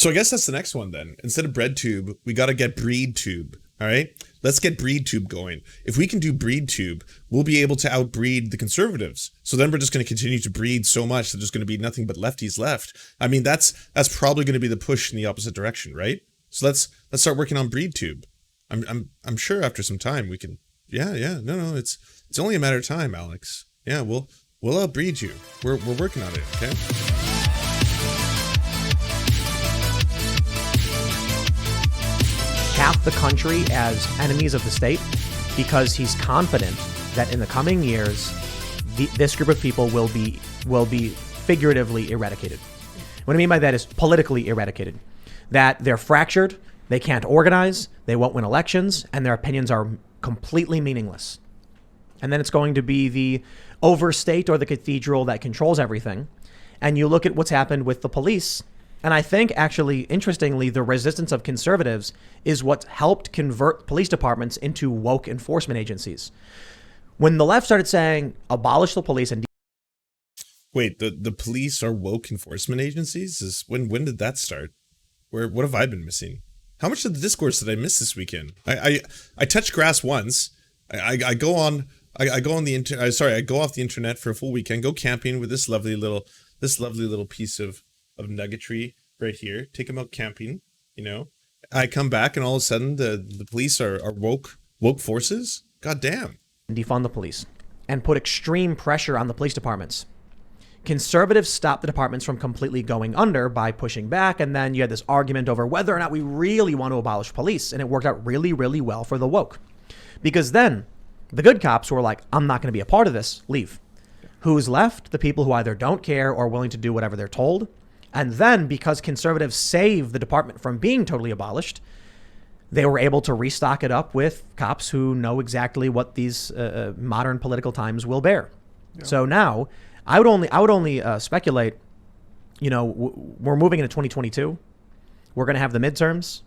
So I guess that's the next one then. Instead of bread tube, we got to get breed tube. All right, let's get breed tube going. If we can do breed tube, we'll be able to outbreed the conservatives. So then we're just going to continue to breed so much that there's going to be nothing but lefties left. I mean, that's probably going to be the push in the opposite direction, right? So let's start working on breed tube. I'm sure after some time we can. Yeah. No, it's only a matter of time, Alex. Yeah, we'll outbreed you. We're working on it. Okay. Half the country as enemies of the state because he's confident that in the coming years, this group of people will be figuratively eradicated. What I mean by that is politically eradicated. That they're fractured, they can't organize, they won't win elections, and their opinions are completely meaningless. And then it's going to be the overstate or the cathedral that controls everything. And you look at what's happened with the police. And I think, actually, interestingly, the resistance of conservatives is what helped convert police departments into woke enforcement agencies. When the left started saying, abolish the police and... Wait, the police are woke enforcement agencies? When did that start? What have I been missing? How much of the discourse did I miss this weekend? I touched grass once. I go on the I go off the internet for a full weekend, go camping with this lovely little piece of nuggetry right here, take them out camping, I come back and all of a sudden the police are woke forces. God damn. Defund the police and put extreme pressure on the police departments. Conservatives stopped the departments from completely going under by pushing back, and then you had this argument over whether or not we really want to abolish police, and it worked out really, really well for the woke. Because then the good cops who were like, I'm not going to be a part of this, leave. Who's left? The people who either don't care or willing to do whatever they're told. And then, because conservatives saved the department from being totally abolished, they were able to restock it up with cops who know exactly what these modern political times will bear. Yeah. So now, I would only speculate. We're moving into 2022. We're going to have the midterms.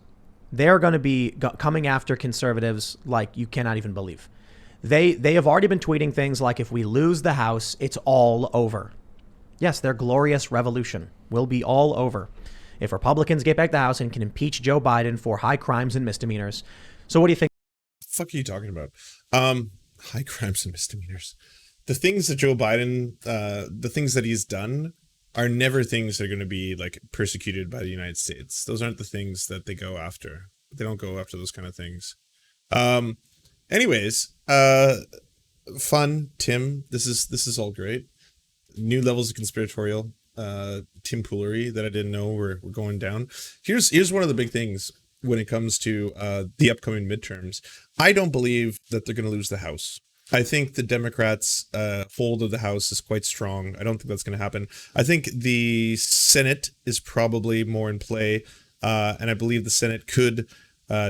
They're going to be coming after conservatives like you cannot even believe. They have already been tweeting things like, if we lose the House, it's all over. Yes, their glorious revolution will be all over if Republicans get back the House and can impeach Joe Biden for high crimes and misdemeanors. So what do you think? What the fuck are you talking about? High crimes and misdemeanors. The things that Joe Biden, the things that he's done are never things that are going to be like persecuted by the United States. Those aren't the things that they go after. They don't go after those kind of things. Anyways, fun, Tim. This is all great. New levels of conspiratorial Timpoolery that I didn't know were going down. Here's one of the big things when it comes to the upcoming midterms. I don't believe that they're going to lose the House. I think the Democrats' hold of the House is quite strong. I don't think that's going to happen. I think the Senate is probably more in play, and I believe the Senate could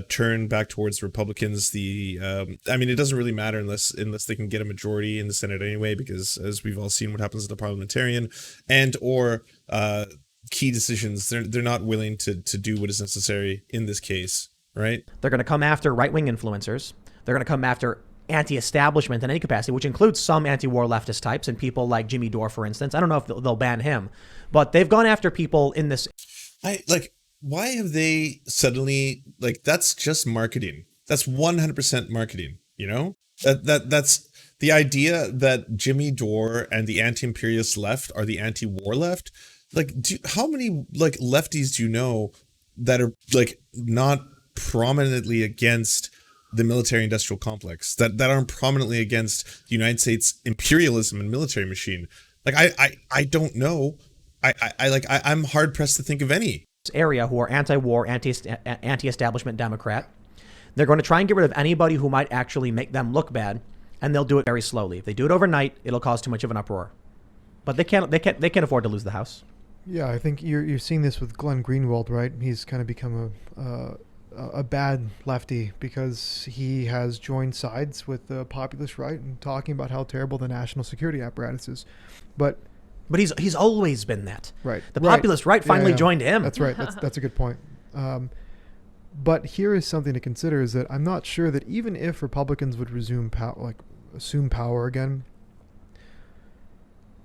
turn back towards the Republicans. It doesn't really matter unless they can get a majority in the Senate anyway, because as we've all seen what happens at the parliamentarian and or key decisions, they're not willing to do what is necessary in this case, right? They're going to come after right-wing influencers. They're going to come after anti-establishment in any capacity, which includes some anti-war leftist types and people like Jimmy Dore, for instance. I don't know if they'll ban him, but they've gone after people in this. Why have they suddenly, that's just marketing. That's 100% marketing, That's the idea that Jimmy Dore and the anti-imperialist left are the anti-war left. How many lefties do you know that are not prominently against the military-industrial complex, that aren't prominently against the United States imperialism and military machine? I don't know. I'm hard-pressed to think of any. Area who are anti-war, anti-establishment Democrat. They're going to try and get rid of anybody who might actually make them look bad, and they'll do it very slowly. If they do it overnight, it'll cause too much of an uproar. But they can't afford to lose the House. Yeah, I think you're seeing this with Glenn Greenwald, right? He's kind of become a bad lefty because he has joined sides with the populist right and talking about how terrible the national security apparatus is. But he's always been that. Right. The populist right finally joined him. That's right. That's a good point. But here is something to consider: is that I'm not sure that even if Republicans would assume power again,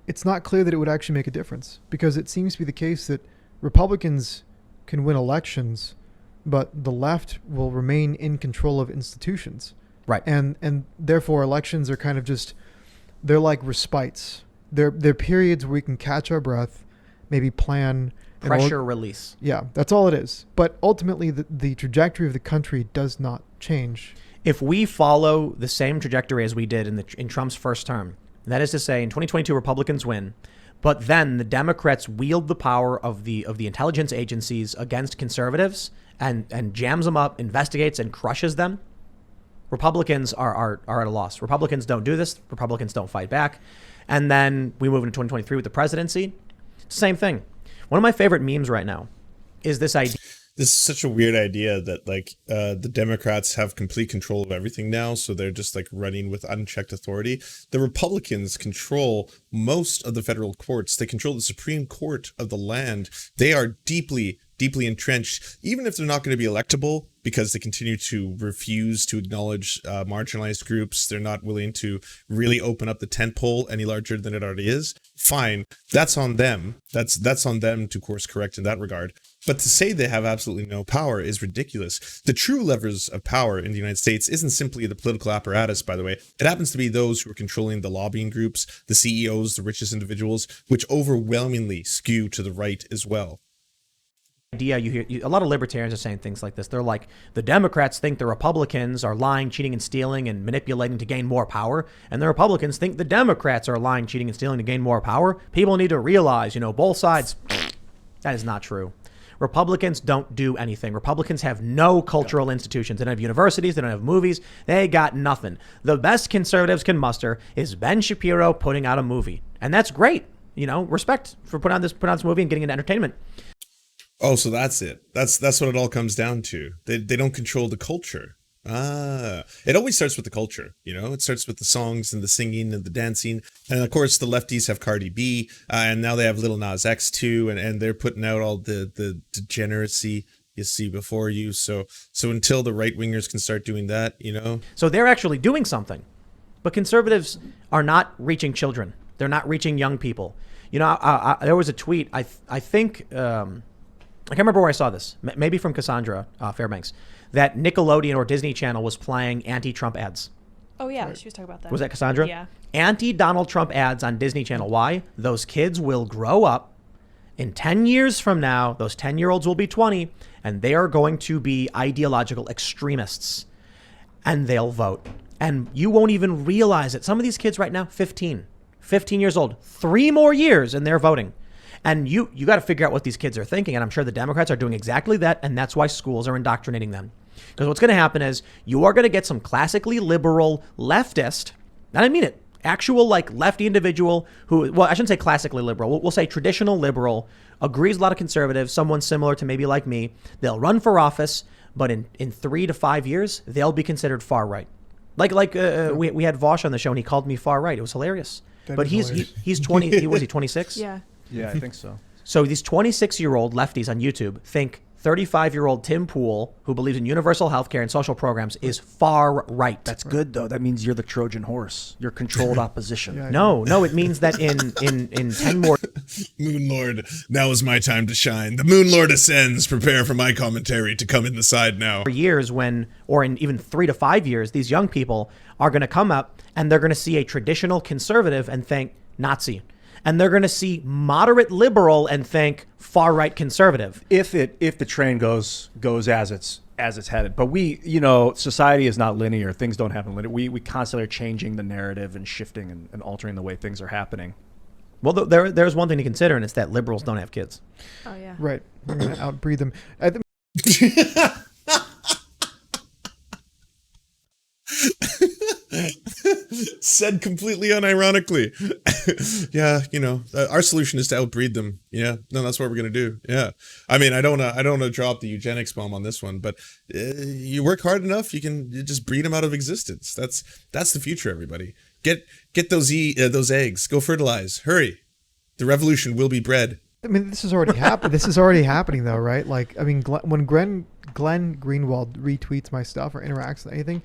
it's not clear that it would actually make a difference, because it seems to be the case that Republicans can win elections, but the left will remain in control of institutions. Right. And therefore elections are kind of just, they're like respites. They're periods where we can catch our breath, maybe plan. Pressure release. Yeah, that's all it is. But ultimately, the trajectory of the country does not change. If we follow the same trajectory as we did in Trump's first term, that is to say, in 2022, Republicans win, but then the Democrats wield the power of the intelligence agencies against conservatives and jams them up, investigates and crushes them, Republicans are at a loss. Republicans don't do this. Republicans don't fight back. And then we move into 2023 with the presidency. Same thing. One of my favorite memes right now is this idea. This is such a weird idea that like the Democrats have complete control of everything now. So they're just like running with unchecked authority. The Republicans control most of the federal courts. They control the Supreme Court of the land. They are deeply entrenched, even if they're not going to be electable, because they continue to refuse to acknowledge marginalized groups. They're not willing to really open up the tent pole any larger than it already is. Fine. That's on them. That's on them to course correct in that regard. But to say they have absolutely no power is ridiculous. The true levers of power in the United States isn't simply the political apparatus, by the way. It happens to be those who are controlling the lobbying groups, the CEOs, the richest individuals, which overwhelmingly skew to the right as well. Idea you hear a lot of libertarians are saying things like this. They're like, the Democrats think the Republicans are lying, cheating, and stealing and manipulating to gain more power, and the Republicans think the Democrats are lying, cheating, and stealing to gain more power. People need to realize, both sides. That is not true. Republicans don't do anything. Republicans have no cultural institutions. They don't have universities. They don't have movies. They got nothing. The best conservatives can muster is Ben Shapiro putting out a movie, and that's great. Respect for putting out this movie and getting into entertainment. Oh, so that's it. That's what it all comes down to. They don't control the culture. It always starts with the culture. It starts with the songs and the singing and the dancing. And of course, the lefties have Cardi B, and now they have Lil Nas X too, and they're putting out all the degeneracy you see before you. So until the right wingers can start doing that, So they're actually doing something, but conservatives are not reaching children. They're not reaching young people. There was a tweet. I think. I can't remember where I saw this, maybe from Cassandra Fairbanks, that Nickelodeon or Disney Channel was playing anti-Trump ads. Oh, yeah, she was talking about that. Was that Cassandra? Yeah. Anti-Donald Trump ads on Disney Channel. Why? Those kids will grow up. In 10 years from now, those 10-year-olds will be 20, and they are going to be ideological extremists, and they'll vote. And you won't even realize it. Some of these kids right now, 15 years old, 3 more years, and they're voting. And you got to figure out what these kids are thinking. And I'm sure the Democrats are doing exactly that. And that's why schools are indoctrinating them. Because what's going to happen is you are going to get some classically liberal leftist, and I mean it, actual like lefty individual who, well, I shouldn't say classically liberal. We'll say traditional liberal, agrees with a lot of conservatives, someone similar to maybe like me. They'll run for office, but in 3 to 5 years, they'll be considered far right. We had Vosh on the show and he called me far right. It was hilarious. But he's 20, was he 26? Yeah. Yeah, I think so. So these 26-year-old lefties on YouTube think 35-year-old Tim Pool, who believes in universal health care and social programs, is far right. That's good, though. That means you're the Trojan horse. You're controlled opposition. Yeah, No, it means that in 10 more Moon Lord, now is my time to shine. The Moon Lord ascends. Prepare for my commentary to come in the side now. years or in even 3 to 5 years, these young people are going to come up and they're going to see a traditional conservative and think Nazi. And they're going to see moderate liberal and think far right conservative. If the train goes as it's headed. But society is not linear. Things don't happen linear. We constantly are changing the narrative and shifting and altering the way things are happening. Well, there's one thing to consider, and it's that liberals don't have kids. Oh, yeah. Right. We're going to outbreed them. Said completely unironically. Yeah, our solution is to outbreed them. Yeah, no, that's what we're gonna do. Yeah, I mean, I don't want to drop the eugenics bomb on this one, but you work hard enough, you can just breed them out of existence. That's the future. Everybody, get those eggs. Go fertilize. Hurry, the revolution will be bred. I mean, this is already happening. This is already happening, though, right? Like, I mean, when Glenn Greenwald retweets my stuff or interacts with anything,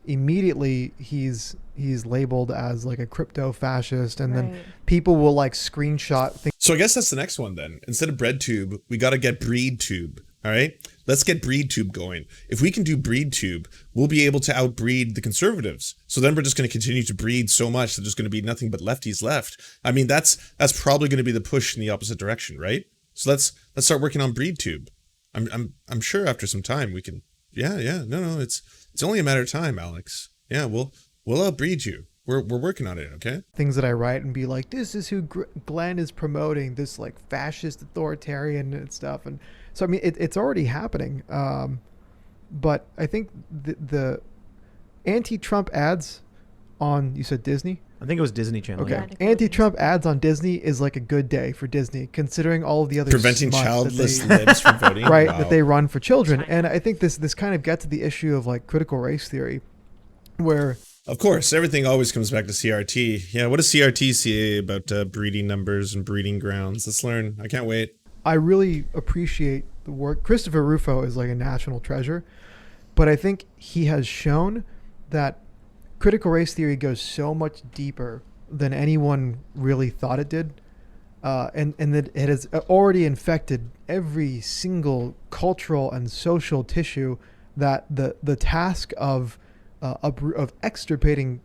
immediately he's labeled as like a crypto fascist, and then people will like screenshot things. So I guess that's the next one then. Instead of bread tube, we got to get breed tube. All right, let's get BreedTube going. If we can do BreedTube, we'll be able to outbreed the conservatives. So then we're just going to continue to breed so much that there's going to be nothing but lefties left. I mean, that's probably going to be the push in the opposite direction, right? So let's start working on BreedTube. I'm sure after some time we can. Yeah. No, it's only a matter of time, Alex. Yeah, we'll outbreed you. We're working on it, okay? Things that I write and be like, this is who Glenn is promoting, this like fascist authoritarian and stuff. And so, I mean, it's already happening. But I think the anti-Trump ads on, you said Disney? I think it was Disney Channel. Okay. Yeah. Anti-Trump ads on Disney is like a good day for Disney, considering all of the other preventing smut childless libs from voting. right, Wow. that they run for children. And I think this kind of gets to the issue of like critical race theory, where... Of course, everything always comes back to CRT. Yeah, what does CRT say about breeding numbers and breeding grounds? Let's learn. I can't wait. I really appreciate the work. Christopher Rufo is like a national treasure, but I think he has shown that critical race theory goes so much deeper than anyone really thought it did, and that it has already infected every single cultural and social tissue, that the task of extirpating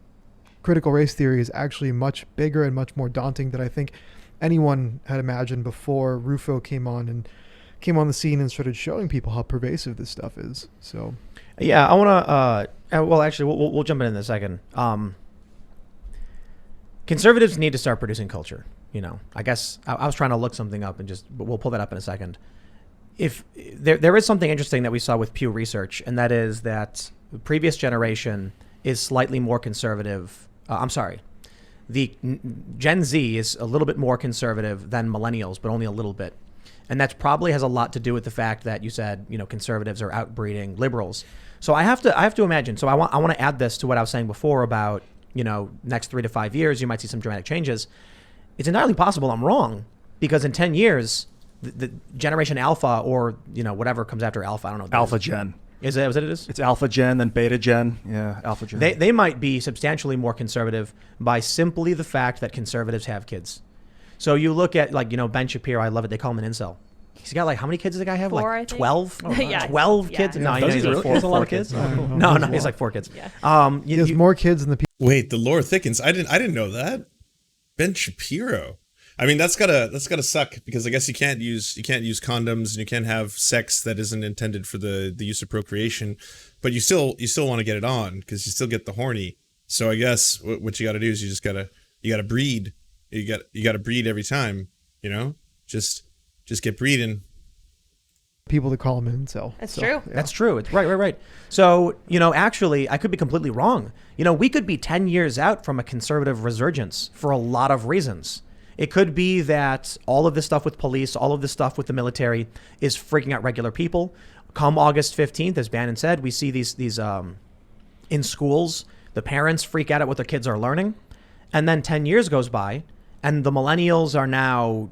critical race theory is actually much bigger and much more daunting than I think anyone had imagined before Rufo came on the scene and started showing people how pervasive this stuff is. So, Yeah, I want to. Well, actually, we'll jump in a second. Conservatives need to start producing culture. You know, I guess I was trying to look something up but we'll pull that up in a second. If there is something interesting that we saw with Pew Research, and that is that the previous generation is slightly more conservative. The Gen Z is a little bit more conservative than millennials, but only a little bit. And that probably has a lot to do with the fact that you said, conservatives are outbreeding liberals. So I have to imagine. So I want to add this to what I was saying before about, next 3 to 5 years, you might see some dramatic changes. It's entirely possible I'm wrong, because in 10 years, the generation alpha, or, whatever comes after alpha, I don't know. Alpha Gen. Is that what it is? It's Alpha Gen, then Beta Gen. Yeah, Alpha Gen. They might be substantially more conservative by simply the fact that conservatives have kids. So you look at Ben Shapiro, I love it. They call him an incel. He's got how many kids does the guy have? 4, like 12? Oh, yeah. 12 kids? Yeah. No, Does he's he like really? four kids. No, he's like 4 kids. Yeah. he has more kids than the people. Wait, the lore thickens. I didn't know that. Ben Shapiro. I mean, that's gotta suck, because I guess you can't use condoms, and you can't have sex that isn't intended for the use of procreation, but you still want to get it on, because you still get the horny. So I guess what you got to do is you got to breed. You got to breed every time. Just get breeding. People that call him an incel. That's So, true. yeah. That's true. It's right. So, actually, I could be completely wrong. We could be 10 years out from a conservative resurgence for a lot of reasons. It could be that all of this stuff with police, all of this stuff with the military is freaking out regular people. Come August 15th, as Bannon said, we see these in schools, the parents freak out at what their kids are learning. And then 10 years goes by, and the millennials are now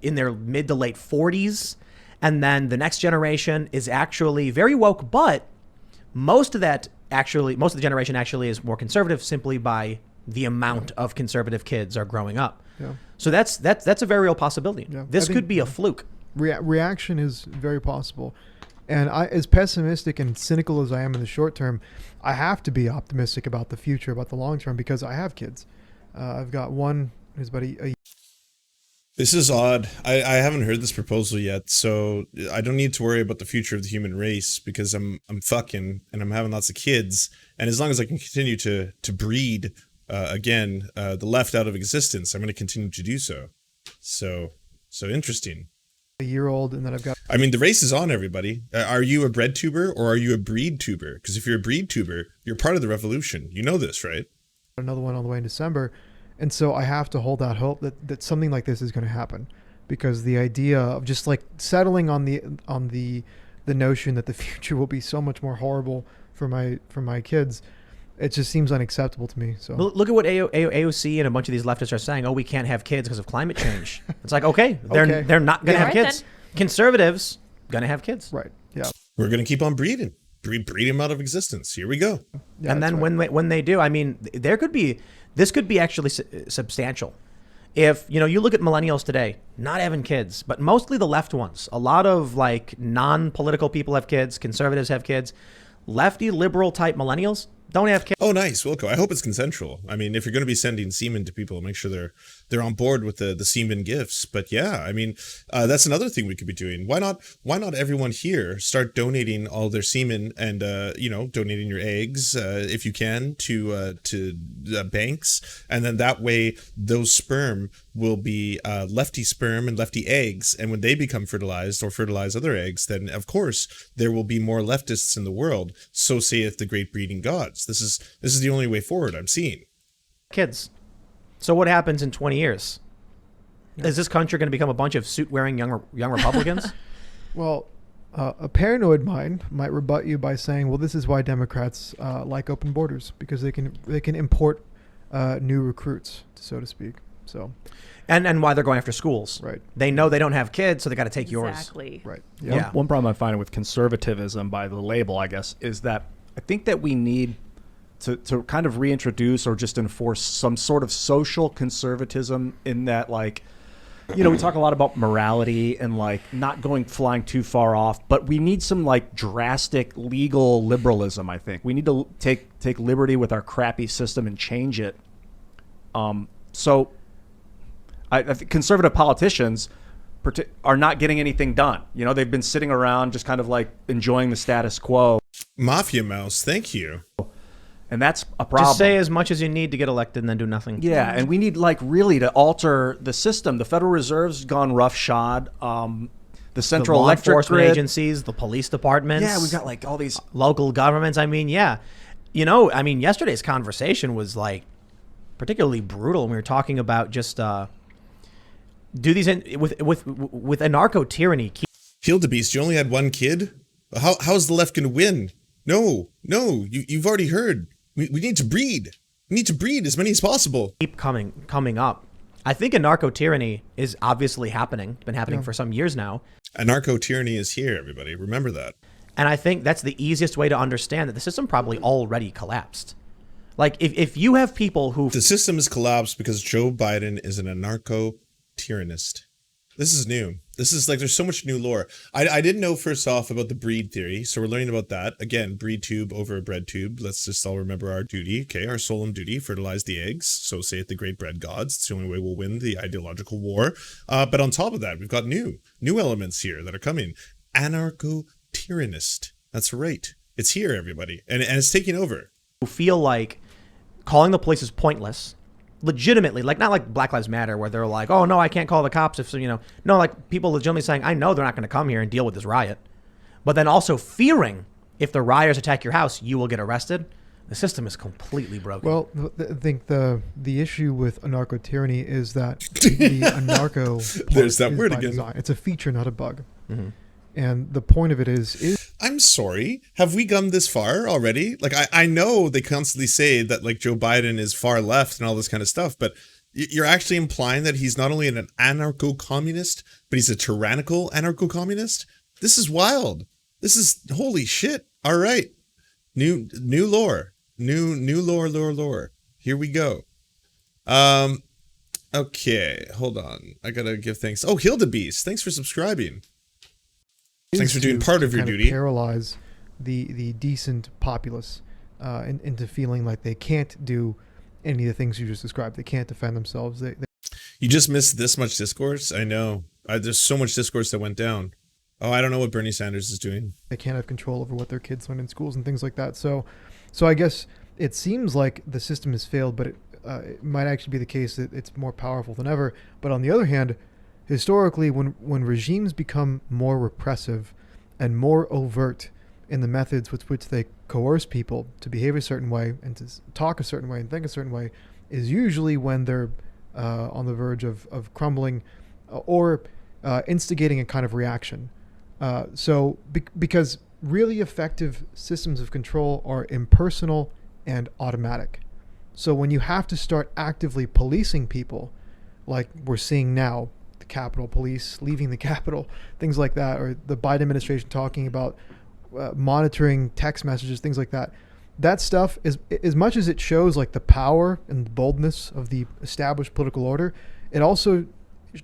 in their mid to late 40s. And then the next generation is actually very woke, but most of the generation actually is more conservative, simply by the amount of conservative kids are growing up. Yeah. So that's a very real possibility. Yeah. This I think could be a fluke. Reaction is very possible. And as pessimistic and cynical as I am in the short term, I have to be optimistic about the future, about the long term, because I have kids. I've got one who's about a This is odd. I haven't heard this proposal yet, so I don't need to worry about the future of the human race, because I'm fucking and I'm having lots of kids, and as long as I can continue to breed the left out of existence, I'm going to continue to do so. So interesting. year-old, and then I've got I mean, the race is on, everybody. Are you a bread tuber or are you a breed tuber? Because if you're a breed tuber, you're part of the revolution. You know this, right? another one all the way in December. And so I have to hold out hope that something like this is going to happen, because the idea of just like settling on the notion that the future will be so much more horrible for my kids, it just seems unacceptable to me. So Look at what AOC and a bunch of these leftists are saying. Oh, we can't have kids because of climate change. It's like, okay, they're not going to Yeah. have Right kids. Conservatives going to have kids. right, yeah. We're going to keep on breeding. Breed them out of existence. Here we go. Yeah, And that's then right. when they do, I mean, this could be actually substantial. If, you look at millennials today, not having kids, but mostly the left ones. A lot of like non-political people have kids, conservatives have kids. Lefty, liberal type millennials don't have kids. Oh, nice, Wilco. I hope it's consensual. I mean, if you're going to be sending semen to people, make sure they're on board with the semen gifts. But yeah, I mean, that's another thing we could be doing. Why not everyone here start donating all their semen and donating your eggs if you can to banks, and then that way those sperm will be lefty sperm and lefty eggs, and when they become fertilized or fertilize other eggs, then of course there will be more leftists in the world. So saith the great breeding gods. This is the only way forward I'm seeing. Kids. So what happens in 20 years? Is this country going to become a bunch of suit-wearing young Republicans? Well, a paranoid mind might rebut you by saying, well, this is why Democrats like open borders, because they can import new recruits, so to speak. So, and why they're going after schools. Right. They know they don't have kids, so they got to take yours. Exactly. Right. Yeah. One problem I find with conservatism by the label, I guess, is that I think that we need to kind of reintroduce or just enforce some sort of social conservatism in that, like, we talk a lot about morality and like not flying too far off, but we need some like drastic legal liberalism. I think we need to take liberty with our crappy system and change it. So I think conservative politicians are not getting anything done. They've been sitting around just kind of like enjoying the status quo. Mafia Mouse, thank you. And that's a problem. Just say as much as you need to get elected and then do nothing. Yeah, and we need like really to alter the system. The Federal Reserve's gone roughshod. The Central law Electric enforcement Grid. agencies, the police departments. Yeah, we've got like all these local governments. I mean, yeah. Yesterday's conversation was like particularly brutal when we were talking about just do these with anarcho-tyranny. Heal the beast. You only had one kid. How's the left going to win? No. You've already heard. We need to breed. We need to breed as many as possible. Keep coming up. I think anarcho-tyranny is obviously happening. It's been happening for some years now. Anarcho-tyranny is here, everybody. Remember that. And I think that's the easiest way to understand that the system probably already collapsed. Like, if you have people who... The system has collapsed because Joe Biden is an anarcho-tyrannist. This is new. This is like, there's so much new lore. I didn't know first off about the breed theory, so we're learning about that. Again, breed tube over a bread tube. Let's just all remember our duty, okay? Our solemn duty, fertilize the eggs. So saith the great bread gods. It's the only way we'll win the ideological war. But on top of that, we've got new elements here that are coming. Anarcho-tyrannist. That's right. It's here, everybody. And it's taking over. who feel like calling the police is pointless. Legitimately, like not like Black Lives Matter where they're like, oh no, I can't call the cops if, no, like people legitimately saying, I know they're not going to come here and deal with this riot. But then also fearing if the rioters attack your house, you will get arrested. The system is completely broken. Well, I think the issue with anarcho-tyranny is that the anarcho There's that is word by again. design. It's a feature, not a bug. Mm-hmm. And the point of it is I'm sorry. Have we gone this far already? Like, I know they constantly say that, like, Joe Biden is far left and all this kind of stuff, but you're actually implying that he's not only an anarcho-communist, but he's a tyrannical anarcho-communist? This is wild. This is, holy shit. All right. New lore. New lore. Here we go. Okay, hold on. I gotta give thanks. Oh, Hildebeest, thanks for subscribing. Thanks for doing part of your duty. Paralyze the decent populace into feeling like they can't do any of the things you just described. They can't defend themselves. You just missed this much discourse? I know. There's so much discourse that went down. Oh, I don't know what Bernie Sanders is doing. They can't have control over what their kids learn in schools and things like that. So I guess it seems like the system has failed, but it might actually be the case that it's more powerful than ever. But on the other hand, historically, when regimes become more repressive and more overt in the methods with which they coerce people to behave a certain way and to talk a certain way and think a certain way, is usually when they're on the verge of crumbling or instigating a kind of reaction. Because really effective systems of control are impersonal and automatic. So when you have to start actively policing people, like we're seeing now, the Capitol Police leaving the Capitol, things like that, or the Biden administration talking about monitoring text messages, things like that. That stuff is, as much as it shows like the power and the boldness of the established political order, it also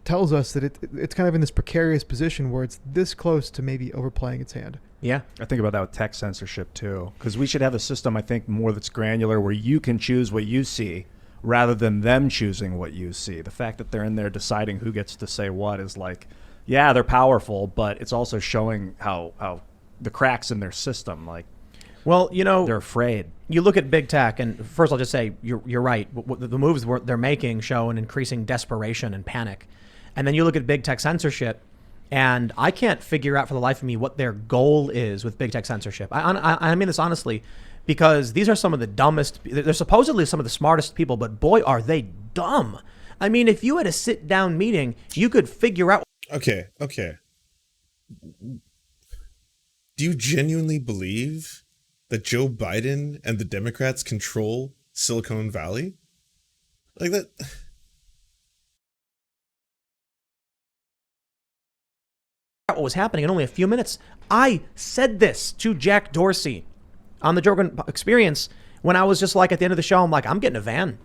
tells us that it's kind of in this precarious position where it's this close to maybe overplaying its hand. Yeah. I think about that with tech censorship too, because we should have a system, I think, more that's granular where you can choose what you see rather than them choosing what you see. The fact that they're in there deciding who gets to say what is like, yeah, they're powerful, but it's also showing how the cracks in their system, like, well, you know, they're afraid. You look at big tech, and first I'll just say you're right. The moves they're making show an increasing desperation and panic. And then you look at big tech censorship, and I can't figure out for the life of me what their goal is with big tech censorship. I mean this honestly, because these are some of the dumbest, they're supposedly some of the smartest people, but boy, are they dumb. I mean, if you had a sit-down meeting, you could figure out. Okay. Do you genuinely believe that Joe Biden and the Democrats control Silicon Valley? Like that... What was happening in only a few minutes. I said this to Jack Dorsey on the Joe Rogan Experience when I was just like at the end of the show, I'm like, I'm getting a van.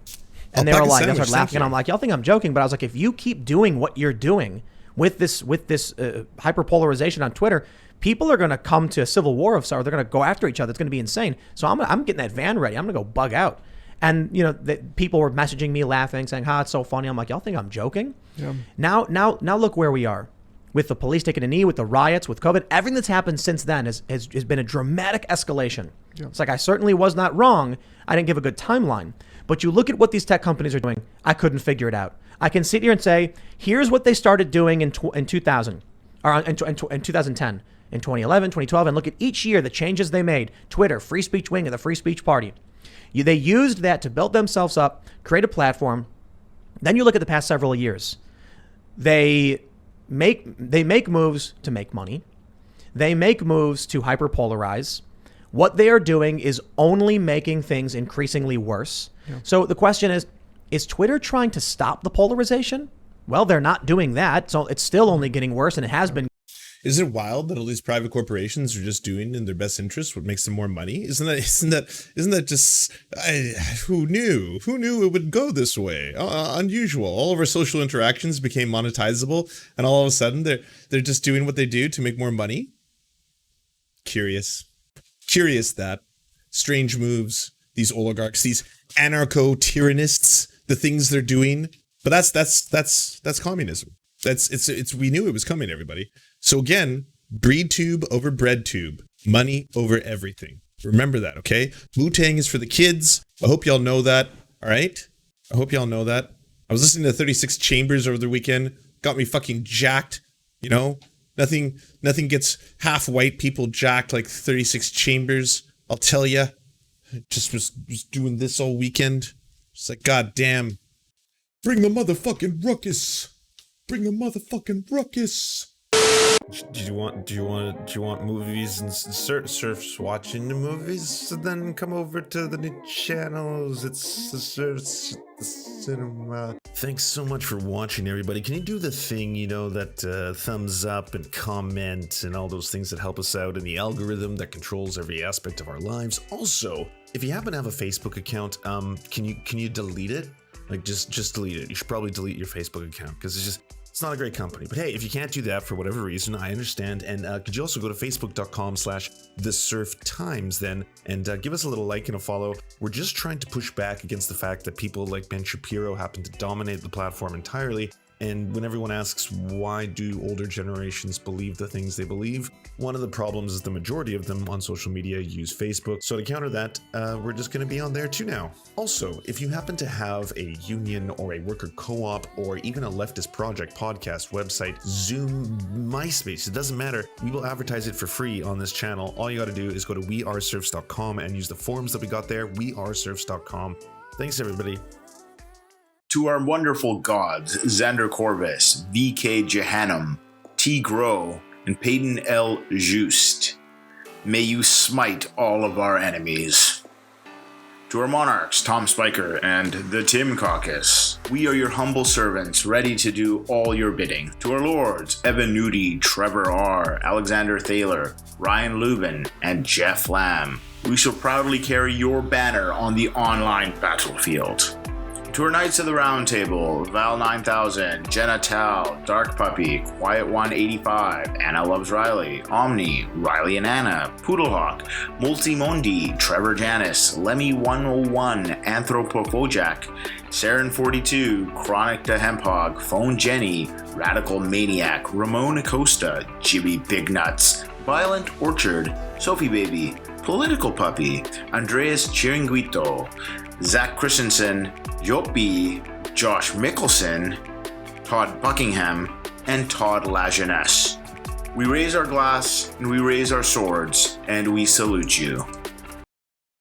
And they were like, I started laughing, and I'm like, y'all think I'm joking, but I was like, if you keep doing what you're doing with this hyperpolarization on Twitter, people are going to come to a civil war of sorts. They're going to go after each other. It's going to be insane. So I'm getting that van ready. I'm going to go bug out. And you know, people were messaging me, laughing, saying, "Ha, it's so funny." I'm like, y'all think I'm joking? Yeah. Now look where we are. With the police taking a knee, with the riots, with COVID, everything that's happened since then has been a dramatic escalation. Yeah. It's like, I certainly was not wrong. I didn't give a good timeline. But you look at what these tech companies are doing, I couldn't figure it out. I can sit here and say, here's what they started doing in 2000, or in 2010, in 2011, 2012, and look at each year, the changes they made. Twitter, free speech wing of the free speech party. They used that to build themselves up, create a platform. Then you look at the past several years. They make moves to make money. They make moves to hyperpolarize. What they are doing is only making things increasingly worse. Yeah. So the question is Twitter trying to stop the polarization? Well, they're not doing that. So it's still only getting worse, and it has been. Is it wild that all these private corporations are just doing in their best interest what makes them more money? Isn't that just who knew it would go this way? Unusual. All of our social interactions became monetizable, and all of a sudden they're just doing what they do to make more money. Curious that strange moves, these oligarchs, these anarcho-tyrannists, the things they're doing. But that's communism. We knew it was coming, everybody. So again, breed tube over bread tube, money over everything. Remember that, okay? Wu-Tang is for the kids. I hope y'all know that, all right? I hope y'all know that. I was listening to 36 Chambers over the weekend. Got me fucking jacked, you know? Nothing gets half white people jacked like 36 Chambers, I'll tell ya. Just was doing this all weekend. It's like, God damn. Bring the motherfucking ruckus. Bring the motherfucking ruckus. Do you want movies and Serfs watching the movies? So then come over to the new channels. It's the Serfs, the cinema. Thanks so much for watching, everybody. Can you do the thing, that thumbs up and comment and all those things that help us out in the algorithm that controls every aspect of our lives? Also, if you happen to have a Facebook account, can you delete it? Like just delete it. You should probably delete your Facebook account because it's not a great company. But hey, if you can't do that for whatever reason, I understand. And could you also go to facebook.com/thesurftimes then and give us a little like and a follow. We're just trying to push back against the fact that people like Ben Shapiro happen to dominate the platform entirely. And when everyone asks, why do older generations believe the things they believe? One of the problems is the majority of them on social media use Facebook. So to counter that, we're just going to be on there too now. Also, if you happen to have a union or a worker co-op or even a leftist project, podcast, website, Zoom, MySpace, it doesn't matter. We will advertise it for free on this channel. All you got to do is go to weareserfs.com and use the forms that we got there, weareserfs.com. Thanks, everybody. To our wonderful gods, Xander Corvus, VK Jehannam, T. Grow, and Peyton L. Just, may you smite all of our enemies. To our monarchs, Tom Spiker and the Tim Caucus, we are your humble servants, ready to do all your bidding. To our lords, Evan Nudie, Trevor R., Alexander Thaler, Ryan Lubin, and Jeff Lamb, we shall proudly carry your banner on the online battlefield. To our Knights of the Round Table, Val 9000, Jenna Tal, Dark Puppy, Quiet 185, Anna Loves Riley, Omni, Riley and Anna, Poodlehawk, Multimondi, Trevor Janis, Lemmy 101, Anthropophojak, Saren 42, Chronic to Hemphog, Phone Jenny, Radical Maniac, Ramon Acosta, Jibby Big Nuts, Violent Orchard, Sophie Baby, Political Puppy, Andreas Chiringuito, Zach Christensen, Yopi, Josh Mickelson, Todd Buckingham, and Todd Lajeunesse. We raise our glass and we raise our swords and we salute you.